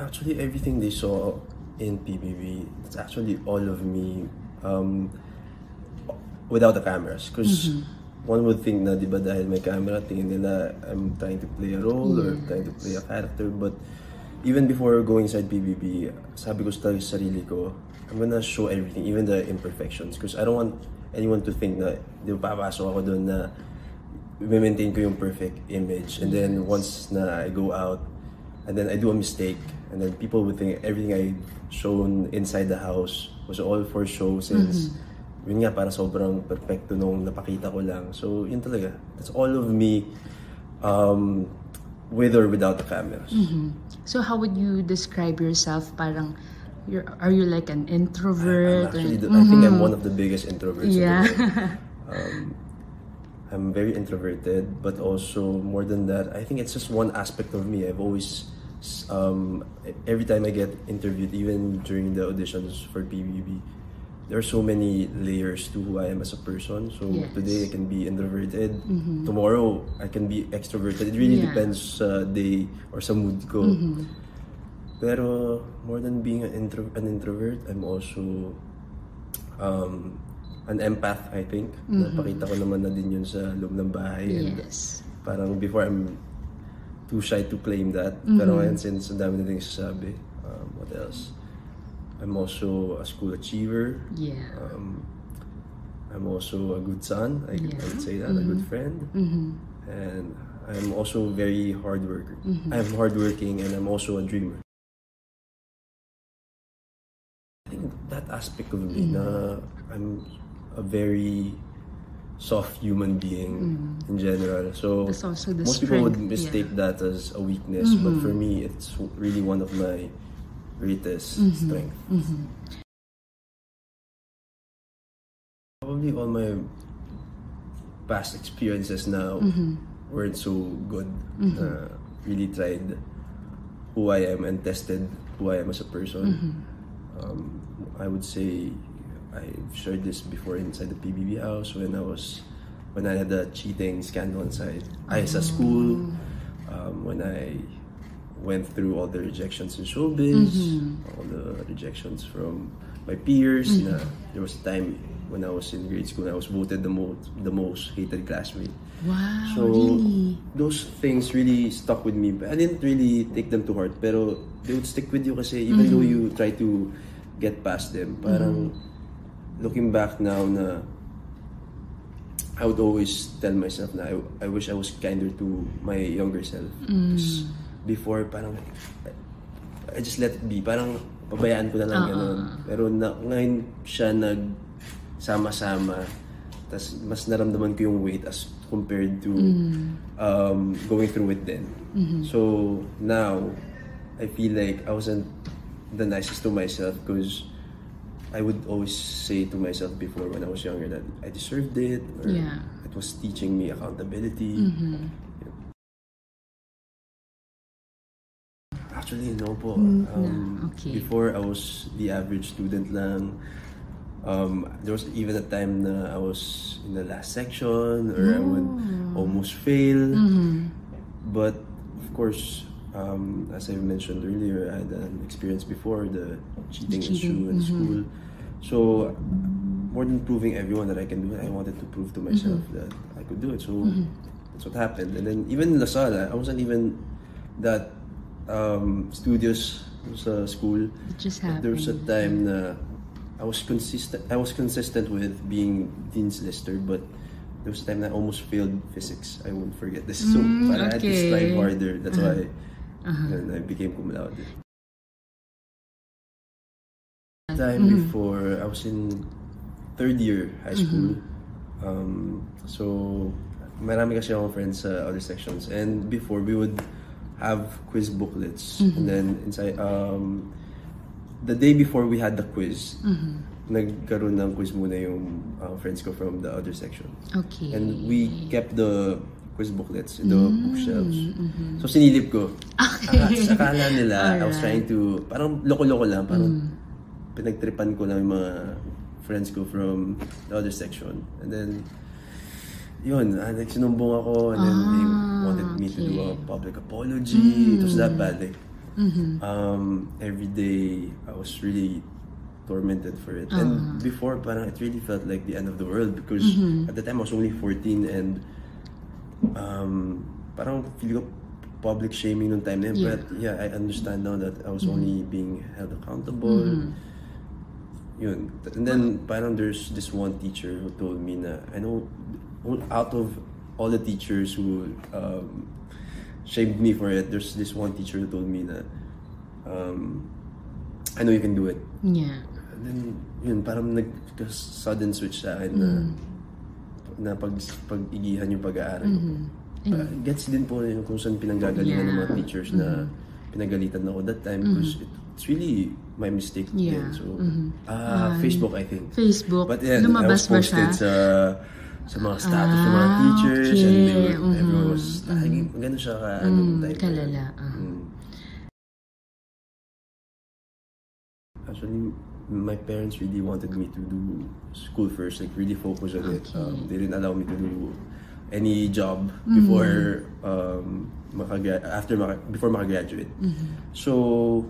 Actually, everything they saw in PBB, it's actually all of me without the cameras. Because one would think na, di ba, dahil may camera, tingin nila I'm trying to play a role or trying to play a character. But even before going inside PBB, sabi ko talaga sa sarili ko, I'm gonna show everything, even the imperfections. Because I don't want anyone to think na, di ba, papasok ako doon na i-maintain ko yung perfect image. And then once na I go out, and then I do a mistake, and then people would think everything I've shown inside the house was all for show since yun nga, para sobrang perfecto nung napakita ko lang. So yun talaga, that's all of me with or without the cameras. So how would you describe yourself? Parang, are you like an introvert? I think I'm one of the biggest introverts in Yeah. the world. I'm very introverted, but also more than that, I think it's just one aspect of me. I've always, every time I get interviewed, even during the auditions for PBB, there are so many layers to who I am as a person. So today I can be introverted, tomorrow I can be extroverted. It really depends sa day or sa mood ko. Pero more than being an introvert, I'm also an empath, I think. Napakita ko naman na din yun sa loob ng bahay. And parang before I'm too shy to claim that. Pero ngayon, since ang dami na din sasabi, what else? I'm also a school achiever. I'm also a good son. I would say that, a good friend. And I'm also very hard worker. I'm hardworking and I'm also a dreamer. I think that aspect of me na I'm a very soft human being in general. So most people would mistake that as a weakness, but for me, it's really one of my greatest strengths. Probably all my past experiences now weren't so good. Really tried who I am and tested who I am as a person. I would say I've shared this before inside the PBB house when I had the cheating scandal inside ISA school, when I went through all the rejections in showbiz, all the rejections from my peers. There was a time when I was in grade school, I was voted the most hated classmate. Wow, so really? Those things really stuck with me. I didn't really take them to heart, pero they would stick with you kasi even though you try to get past them, parang looking back now na I would always tell myself na I wish I was kinder to my younger self. Because before, parang I just let it be. Parang pabayaan ko na lang ganun. Pero ngayon siya nagsama-sama. Tas mas naramdaman ko yung weight as compared to going through it then. So now, I feel like I wasn't the nicest to myself because I would always say to myself before when I was younger that I deserved it, or it was teaching me accountability. Actually, no po. Before, I was the average student lang. There was even a time na I was in the last section or I would almost fail. But of course, as I mentioned earlier, I had an experience before, the cheating issue in school. So, more than proving everyone that I can do it, I wanted to prove to myself that I could do it. So, that's what happened. And then, even in LaSalle, I wasn't even that studious sa school. It just happened. There was a time na I was consistent with being Dean's Lister, but there was a time that I almost failed physics. I won't forget this. So, I had to strive harder. That's why I became cum laude. Time before, I was in third year high school. So, marami kasi akong friends sa other sections. And before, we would have quiz booklets. And then, inside, the day before we had the quiz, nagkaroon ng quiz muna yung friends ko from the other section. Okay. And we kept the quiz booklets in the bookshelves. So, sinilip ko. Akala nila, I was trying to, parang loko-loko lang, parang pinagtripan ko lang yung mga friends ko from the other section. And then, yun, sinumbong ako, and then they wanted me to do a public apology. It was that bad. Like, Every day, I was really tormented for it. And before, parang it really felt like the end of the world because at the time, I was only 14 and parang feel ko public shaming nung time na yun. But yeah, I understand now that I was only being held accountable. Yun. And then parang there's this one teacher who told me na, I know, out of all the teachers who shamed me for it, there's this one teacher who told me na, I know you can do it. Yeah. And then, yun, parang nag-sudden switch sa akin na pag-igihan yung pag-aaral ko. Gets din po yun kung saan pinanggagalingan ng mga teachers na pinagalitan ako that time because it's really my mistake din. So, Facebook, I think. Facebook. But yeah, I was posted sa mga status ng mga teachers and everyone was tagging. Gano'n siya kalala. Actually, my parents really wanted me to do school first, like really focus on it. They didn't allow me to do any job before before makagraduate. So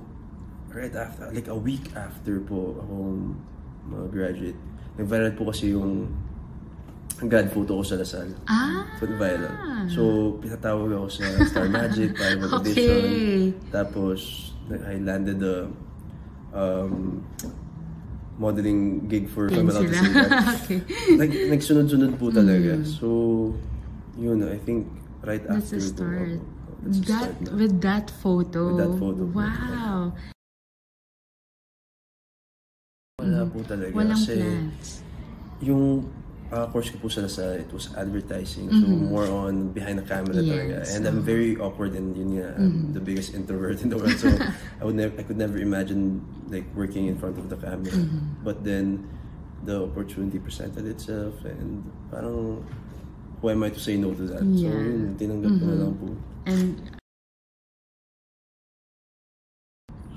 right after, like a week after po akong mag-graduate, nag-viral po kasi yung grad photo ko sa Lasal. So viral. So pinatawag ako sa Star Magic para mag-audition. Tapos I landed the modeling gig for Family to say that. Nagsunod-sunod po talaga. So, yun, I think right that's after. That's a start. With that photo. With that photo. Wow. Wala po talaga. Walang kasi plans. Yung course ko po sa Lasal, it was advertising. So, more on behind the camera talaga. And I'm very awkward and yun nga, I'm the biggest introvert in the world. So, I could never imagine like working in front of the camera. But then, the opportunity presented itself and parang, who am I to say no to that? So, yun, tinanggap ko na lang po. And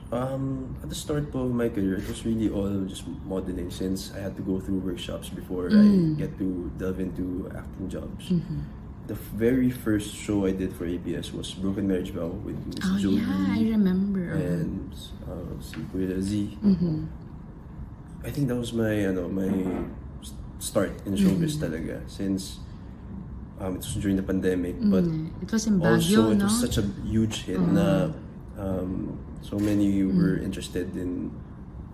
at the start po of my career, it was really all just modeling since I had to go through workshops before I get to delve into acting jobs. The very first show I did for ABS was Broken Marriage Vow with Miss Jodie. Yeah, I remember. And si Kuya Z. I think that was my start in showbiz talaga since it was during the pandemic. But it was in Baguio, also, it was such a huge hit na so many were interested in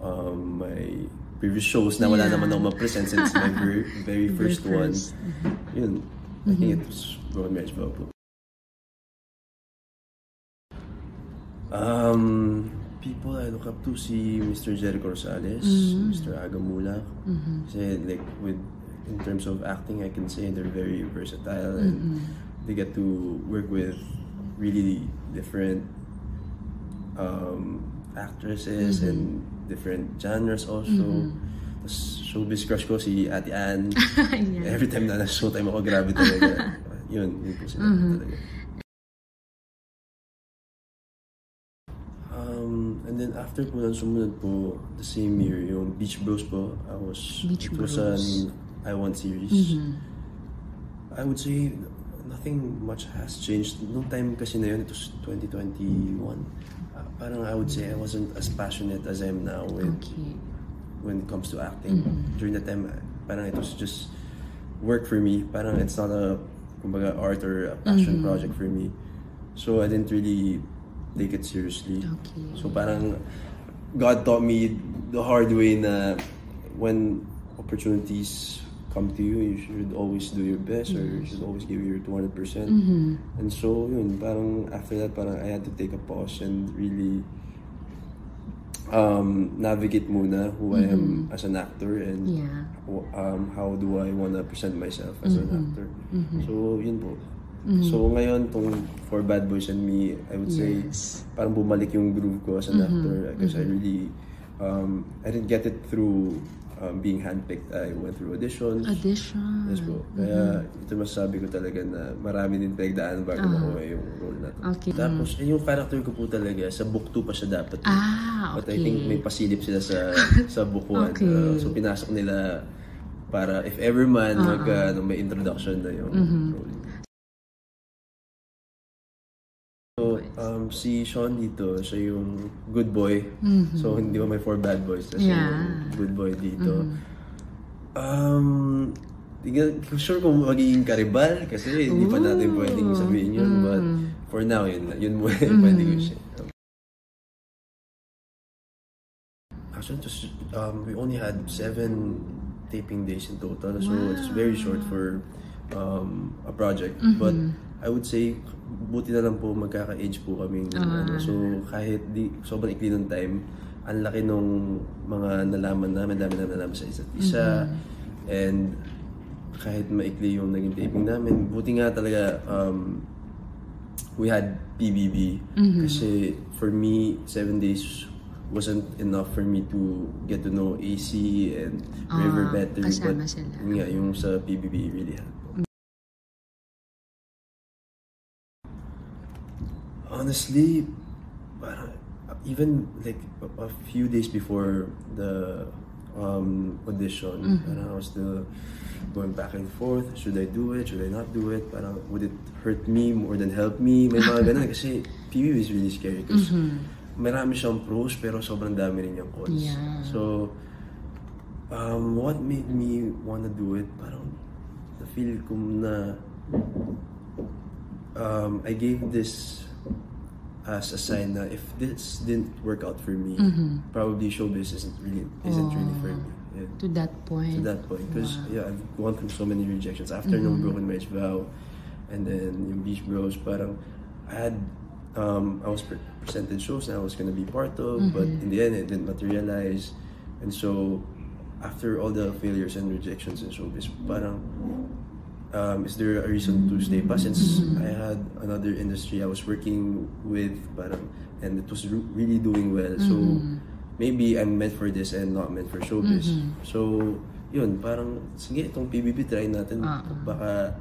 my previous shows na wala naman ako ma-present since my very first one. Yun, I think it was Broken Marriage Vow po. People I look up to si Mr. Jericho Rosales, Mr. Agamulak. Kasi like in terms of acting, I can say they're very versatile and they get to work with really different actresses and different genres also. Showbiz crush ko si Ate Ann. Every time na nasa-showtime ako, grabe talaga. Yun po sila talaga. And then after po nang sumunod po, the same year, yung Beach Bros po, it was an I1 series. I would say nothing much has changed. Noong time kasi na yun, it was 2021. Parang I would say I wasn't as passionate as I am now when it comes to acting. During that time, parang it was just work for me. Parang it's not a kumbaga art or a passion project for me. So I didn't really take it seriously. So parang God taught me the hard way na when opportunities come to you, you should always do your best or you should always give your 200%. And so yun, parang after that, parang I had to take a pause and really navigate muna who I am as an actor and how do I want to present myself as an actor. So yun po. So ngayon, tong For Bad Boys and Me, I would say parang bumalik yung groove ko as an actor because I really I didn't get it through being handpicked. I went through auditions. Yes po. Kaya ito masasabi ko talaga na marami din pinagdaan bago makuha yung role na to. Tapos, yung character ko po talaga, sa book 2 pa siya dapat. But I think may pasilip sila sa book 1. So pinasok nila para if ever man may introduction na yung role. So Si Sean dito, siya yung good boy. So, hindi ko may 4 bad boys. Siya yung good boy dito. Hindi ko sure kung magiging karibal kasi hindi pa natin pwedeng sabihin yun. But for now, yun mo pwede ko siya. Actually, we only had 7 taping days in total. So, it's very short for a project. But I would say, buti na lang po magkaka-age po kaming so kahit sobrang ikli ng time, ang laki nung mga nalaman namin, dami na nalaman sa isa't isa. And kahit maikli yung naging taping namin, buti nga talaga we had PBB. Kasi for me, 7 days wasn't enough for me to get to know AC and River better. But yun nga, yung sa PBB really helped. Honestly, even like a few days before the audition, I was still going back and forth. Should I do it? Should I not do it? Parang, would it hurt me more than help me? May mga ganun. Kasi PBB is really scary because marami siyang pros pero sobrang dami rin yung cons. So, what made me wanna do it? Parang na-feel ko na I gave this as a sign that if this didn't work out for me, probably showbiz isn't really for me. Yeah. To that point. Because I've gone through so many rejections after nung Broken Marriage Vow, and then yung Beach Bros. Parang I was presented shows that I was gonna be part of, but in the end it didn't materialize. And so after all the failures and rejections in showbiz, parang is there a reason to stay pa? Since I had another industry I was working with, parang, and it was really doing well. So maybe I'm meant for this and not meant for showbiz. So yun, parang sige, itong PBB try natin. Baka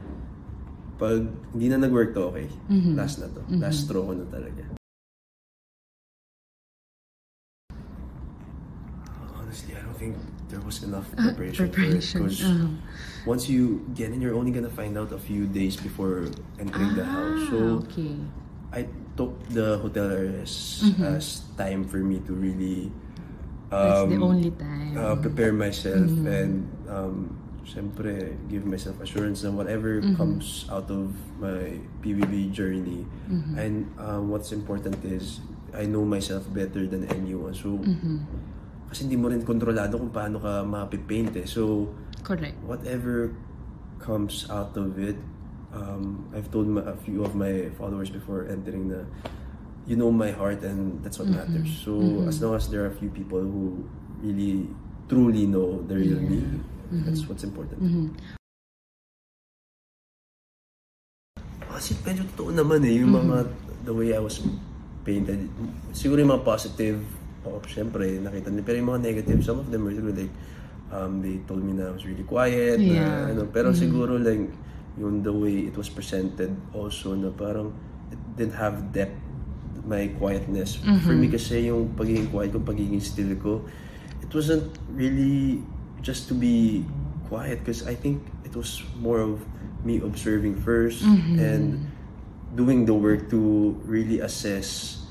pag hindi na nag-work to, okay, last na to. Last straw ko na talaga. Honestly, I don't think there was enough preparation for it. Because once you get in, you're only gonna find out a few days before entering the house. So I took the hotel as time for me to really that's the only time. Prepare myself and syempre give myself assurance that whatever comes out of my PBB journey, and what's important is I know myself better than anyone. So kasi hindi mo rin kontrolado kung paano ka mapipaint eh. So correct, whatever comes out of it, I've told a few of my followers before entering you know my heart and that's what matters. So as long as there are a few people who really truly know the real me, that's what's important. Kasi medyo totoo naman eh, yung mga the way I was painted. Siguro yung mga positive, syempre nakita nila, pero yung mga negative, some of them were like they told me na I was really quiet, pero siguro like yung the way it was presented also, na parang it didn't have depth, my quietness. For me kasi yung pagiging quiet ko, pagiging still ko, it wasn't really just to be quiet, because I think it was more of me observing first and doing the work to really assess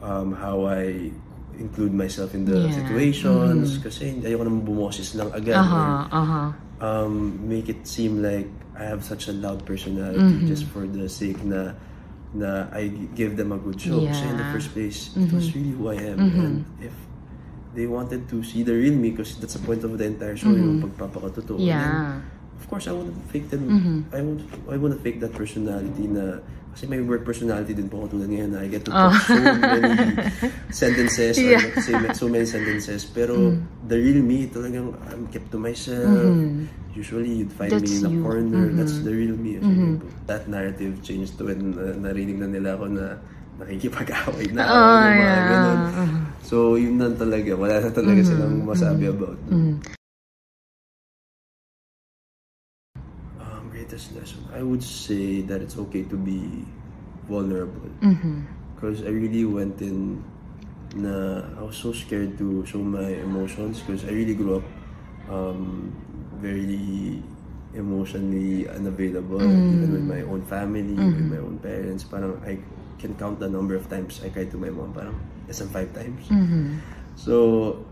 how I include myself in the situations, kasi ayoko naman bumoses lang agad or make it seem like I have such a loud personality just for the sake na I give them a good show. Kasi in the first place, it was really who I am. And if they wanted to see the real me, because that's the point of the entire show, yung pagpapakatotoo. Then, of course, I wouldn't fake them. I wouldn't fake that personality na, kasi may work personality din po ako tulad ngayon na I get to talk so many sentences or say so many sentences, pero the real me talagang I'm kept to myself. Usually you'd find me in a corner. That's the real me. That narrative changed to when narinig na nila ako na nakikipag-away na ako, mga ganun. So yun na talaga, wala na talaga silang masabi about me. Greatest lesson, I would say that it's okay to be vulnerable, because I really went in na I was so scared to show my emotions, because I really grew up very emotionally unavailable, even with my own family, with my own parents. Parang I can count the number of times I cried to my mom, parang less than 5 times. So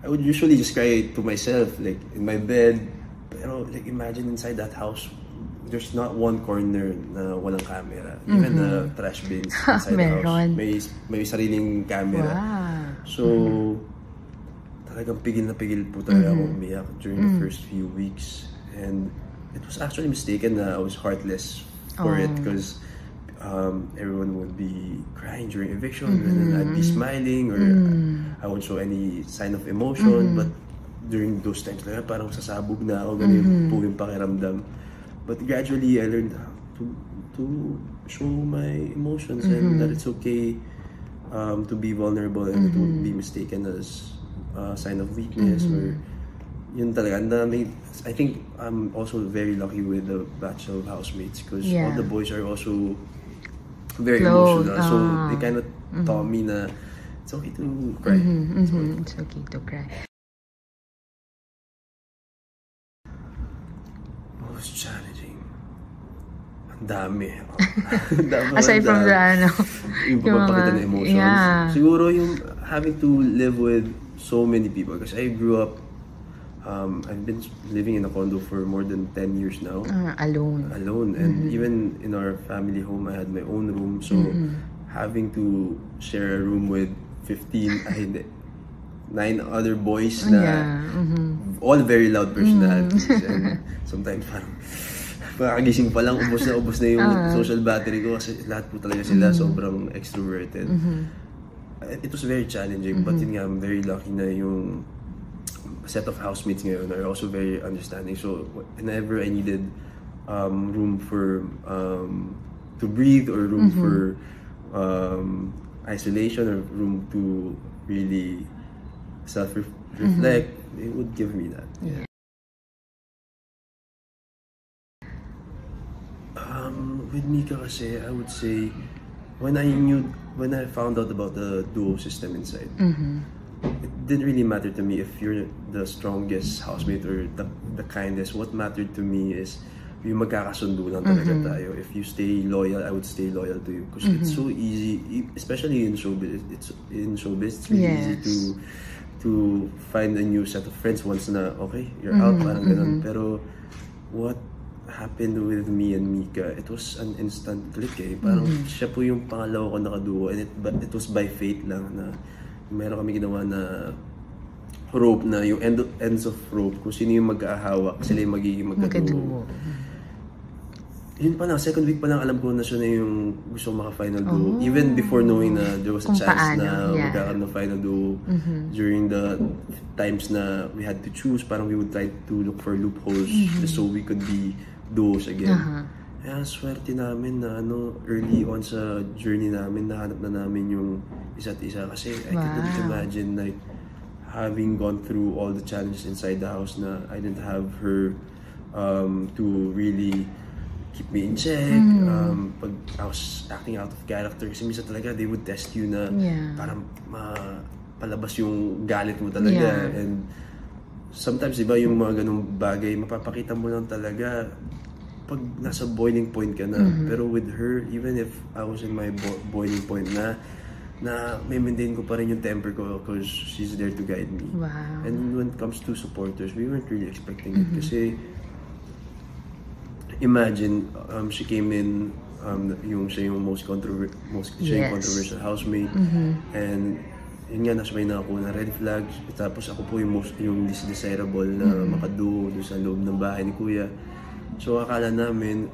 I would usually just cry to myself, like in my bed. Pero like imagine inside that house, there's not one corner na walang camera. Even the trash bins inside the house, may sariling camera. Wow. So talagang pigil na pigil po talaga ako umiyak during the first few weeks. And it was actually mistaken na I was heartless for it, because everyone would be crying during eviction, and then I'd be smiling, or I won't show any sign of emotion. But during those times, parang sasabog na ako, ganun po yung pakiramdam. But gradually, I learned how to show my emotions, and that it's okay to be vulnerable, and it won't be mistaken as a sign of weakness, or yun talaga. I think I'm also very lucky with the batch of housemates, because all the boys are also very emotional. So they kind of taught me na it's okay to cry. It's okay to cry. Most challenging. Ang dami. Aside from the yung pagpapakita ng emotions. Siguro yung having to live with so many people, because I grew up, I've been living in a condo for more than 10 years now. Alone. And even in our family home, I had my own room. So having to share a room with 9 other boys na all very loud personalities. And sometimes pakagising pa lang, ubos na yung social battery ko, kasi lahat po talaga sila sobrang extroverted. It was very challenging, but yun nga, I'm very lucky na yung set of housemates ngayon are also very understanding. So whenever I needed room for to breathe, or room for isolation, or room to really self-reflect, they would give me that. With Mika kasi, I would say, when I found out about the duo system inside, it didn't really matter to me if you're the strongest housemate or the kindest. What mattered to me is yung magkakasundo lang talaga tayo. If you stay loyal, I would stay loyal to you, because it's so easy, especially in showbiz. It's really easy to find a new set of friends once na okay, you're out, parang ganun. Pero what happened with me and Mika, it was an instant click eh. Parang siya po yung pangalawa ko nakaduo, and it was by fate lang na meron kami ginawa na rope, na yung ends of rope, kung sino yung mag-aahawak, sila yung magiging magkaduo. Yun pa lang, second week pa lang alam ko na siya na yung gusto maka-final duo. Even before knowing na there was a chance na magkakaroon ng final duo. During the times na we had to choose, parang we would try to look for loopholes just so we could be duos again. Kaya swerte namin na early on sa journey namin, nahanap na namin yung isa't isa. Kasi I couldn't imagine like having gone through all the challenges inside the house na I didn't have her to really keep me in check. Pag I was acting out of character, kasi minsan talaga they would test you na parang palabas yung galit mo talaga. And sometimes diba yung mga ganung bagay, mapapakita mo lang talaga pag nasa boiling point ka na. Pero with her, even if I was in my boiling point na maintain ko pa rin yung temper ko, because she's there to guide me. And when it comes to supporters, we weren't really expecting it, kasi imagine she came in, siya yung most controversial housemate, and yun nga, nasabay na ako na red flags, tapos ako po yung least desirable na makaduo doon sa loob ng bahay ni Kuya. So akala namin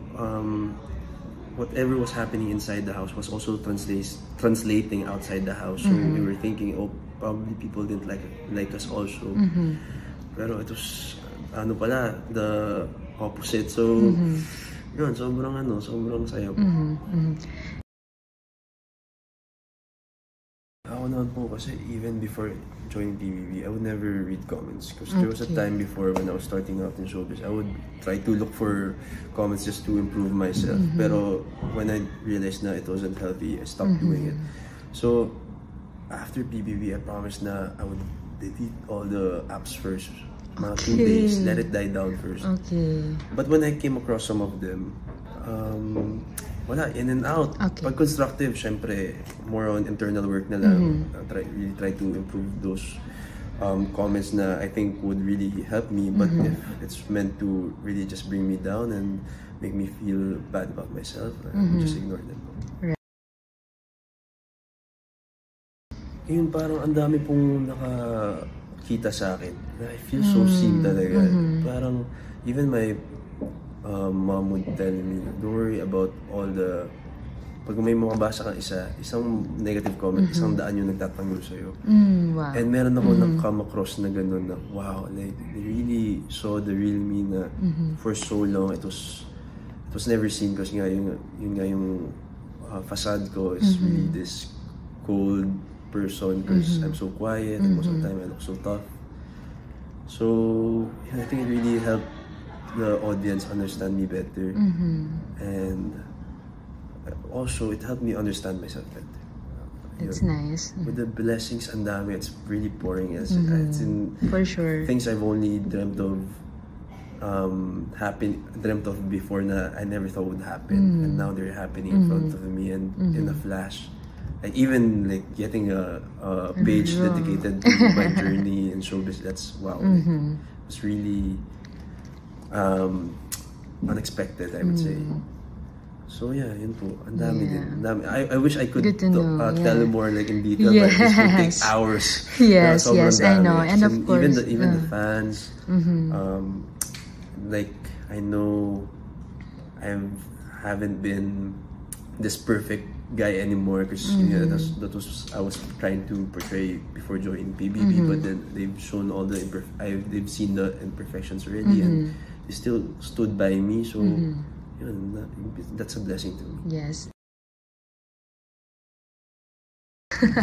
whatever was happening inside the house was also translating outside the house. So we were thinking, oh, probably people didn't like us also. Pero it was pala, the opposite. So yun, sobrang saya po. Ako naman po kasi even before joining PBB, I would never read comments, because there was a time before when I was starting out in showbiz, I would try to look for comments just to improve myself. Pero when I realized na it wasn't healthy, I stopped doing it. So after PBB, I promised na I would delete all the apps first. Mga 2 days, let it die down first. But when I came across some of them, wala, in and out. Okay. Pag constructive, syempre, more on internal work na lang. Really try to improve those comments na I think would really help me. But if it's meant to really just bring me down and make me feel bad about myself, I would just ignore them. Yun, parang ang dami pong nakakita sa akin. I feel so seen talaga. Parang, even my mom would tell me, don't worry about all the... Pag may makabasa kang isang negative comment, 100 yung nagtatanggol sa'yo. Wow. And meron ako na-come across na gano'n na, wow, like, they really saw the real me na for so long, it was never seen kasi nga, yun nga yung facade ko is really this cold person because I'm so quiet and most of the time I look so tough. So, I think it really helped the audience understand me better. And also, it helped me understand myself better. That's nice. With the blessings and dami, it's really pouring. It's in For sure. things I've only dreamt of before na I never thought would happen. And now they're happening in front of me and in a flash. Like even like getting a page dedicated to my journey in showbiz, that's wow. Like, it's really unexpected, I would say. So yeah, yun po. Ang dami din. Dami. I wish I could tell more like in detail, but this would take hours. Yes, I know. And of course, even the fans, like I know I haven't been this perfect guy anymore because that was I was trying to portray before joining PBB, but then they've shown all they've seen the imperfections already, and they still stood by me. So. Yun, that's a blessing to me. Yes.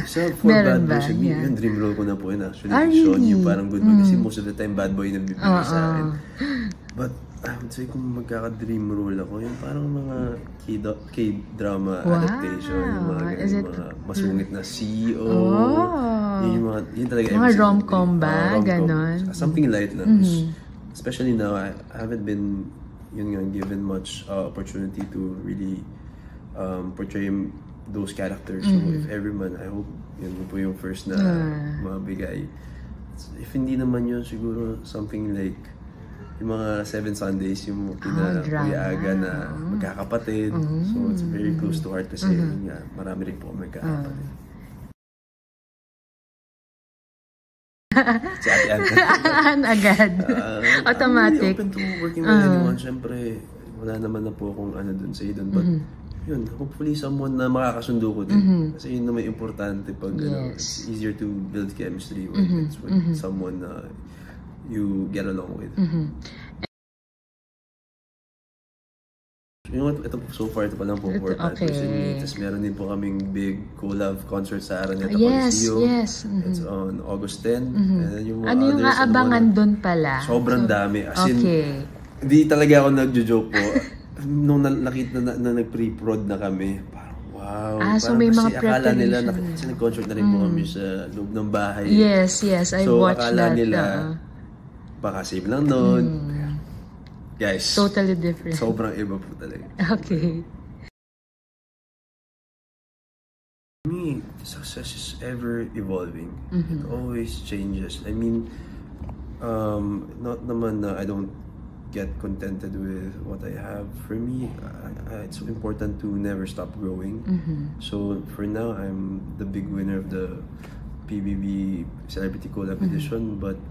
So for Bad Boys, yung dream role ko na po yun actually. Sean, yung parang good boy. Kasi most of the time bad boy na bibigay sa akin. But I would say kung magkaka-dream role ako, yung parang mga K-drama adaptation. Yung mga masungit na CEO. Yun talaga. Mga rom-com ba? Ganon? Something light lang. Especially now, I haven't been given much opportunity to really portray those characters. So if ever man, I hope yun po yung first na mabigay. If hindi naman yun, siguro something like yung mga 7 Sundays, yung Kuya Aga na magkakapatid. So it's very close to heart kasi marami rin po magkakapatid. Si Ate Ann. Agad. Automatic. I'm open to working with anyone. Siyempre, wala naman na po akong ano dun sa idon. But, yun, hopefully someone na makakasundo ko din. Kasi yun naman importante pag it's easier to build chemistry when it's with someone na you get along with. Yung ito so far, ito pa lang po for Bad Boys and Me. Tapos meron din po kaming big collab concert sa Araneta Coliseum. Yes. It's on August 10. And then yung ano yung aabangan doon pala? Sobrang dami. As in, hindi talaga ako nagjo-joke po. Nung nakita na nag-pre-prod na kami, parang wow. So may mga akala nila, kasi nag-concert na rin po kami sa loob ng bahay. Yes, I watched that. So akala nila, baka save lang doon. Guys, totally different. Sobrang iba po talaga. Okay. For me, success is ever evolving. It always changes. I mean, not naman na I don't get contented with what I have. For me, it's important to never stop growing. So for now, I'm the big winner of the PBB Celebrity Collab Edition. But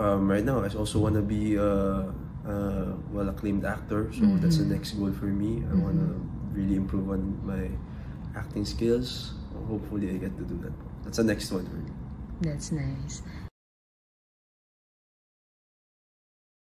right now, I also want to be well-acclaimed actor, so that's the next goal for me. I want to really improve on my acting skills. Hopefully, I get to do that. That's the next one for me. That's nice.